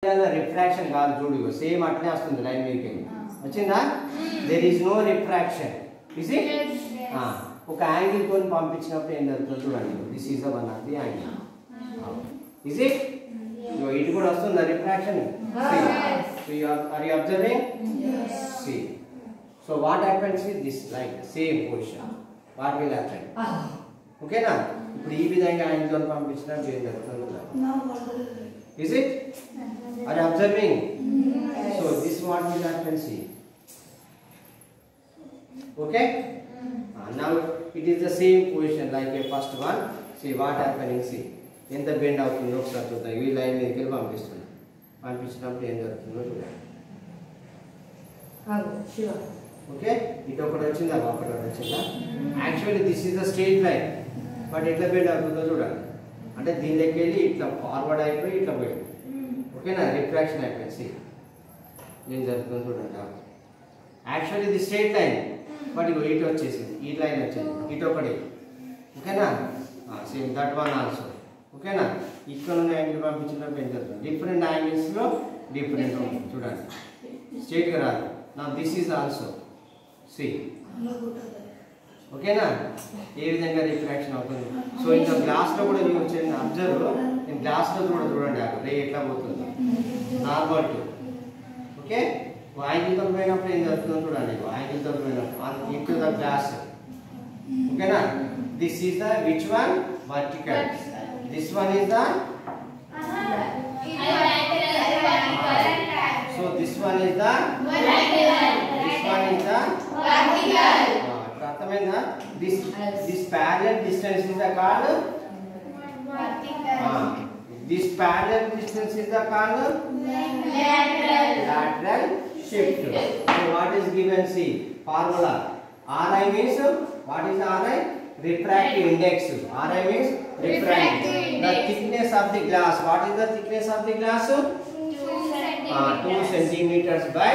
Refraction కాదు చూడు, same అట్లే వస్తుంది లైన్ మీదకి వచ్చిందా. There is no refraction. Is it? ఒక యాంగిల్ తో పంపించినప్పుడు ఏం జరుగుతుంది చూడండి. This is the one of the angle. Is it? ఇటు కూడా వస్తుందా refraction? Are you observing? See. So what happens with this light? Same position. What will happen? Okay na? ఇప్పుడు ఈ విధంగా యాంగిల్ తో పంపించినప్పుడు ఏం జరుగుతుంది? Is it? Are you observing? Yes. So this what will happen, see. Okay? Now it is the same position like a first one. See what happening, see. ఎంత bend అవుతుందో ఒకసారి చూద్దాం. ఈ లైన్ మీదకి వెళ్ళి పంపిస్తున్నాం. పంపించినప్పుడు ఏం జరుగుతుందో చూడండి. ఓకే, ఇటు ఒకటి వచ్చిందా, ఒకటి వచ్చిందా? Actually this is the straight line, but ఎట్లా బెండ్ అవుతుందో చూడండి. అంటే దీనిలోకి వెళ్ళి ఇట్లా ఫార్వర్డ్ అయిపోయి ఇట్లా పోయింది. ఓకేనా? రిఫ్రాక్షన్ అయిపోయింది. ఏం జరుగుతుందో చూడండి. యాక్చువల్లీ ఇది స్ట్రెయిట్ లైన్, బట్ ఇటు వచ్చేసింది, ఈ లైన్ వచ్చింది, ఇటు ఒకటి. ఓకేనా? Same that one also. ఓకేనా? ఇక్కడ ఉన్న యాంగిల్ పంపించినప్పుడు ఏం జరుగుతుంది? డిఫరెంట్ యాంగిల్స్లో డిఫరెంట్ ఉంటుంది చూడండి. స్ట్రెయిట్గా రాదు. నా దిస్ ఈజ్ ఆల్సో సి. ఓకేనా? ఏ విధంగా రిఫ్రాక్షన్ అవుతుంది. సో ఇంకా గ్లాస్లో కూడా మీరు వచ్చేది అబ్జర్వ్. నేను గ్లాస్లో కూడా చూడండి, రే ఎట్లా పోతుంది. Normal to. ఓకే, యాంగిల్తో పోయినప్పుడు ఏం జరుగుతుందో చూడండి. యాంగిల్తో పోయినప్పుడు ఇటు ద గ్లాస్. ఓకేనా? This is the which one? Vertical. This one is the so this one is the vertical. This one is the vertical. Prathamenga this parallel distance is the called vertical. This parallel distance is the called lateral shift. So what is given? See formula. Ri means what is Ri? Refractive index. Ri means refractive. The thickness of the glass. What is the thickness of the glass? 2 centimeters by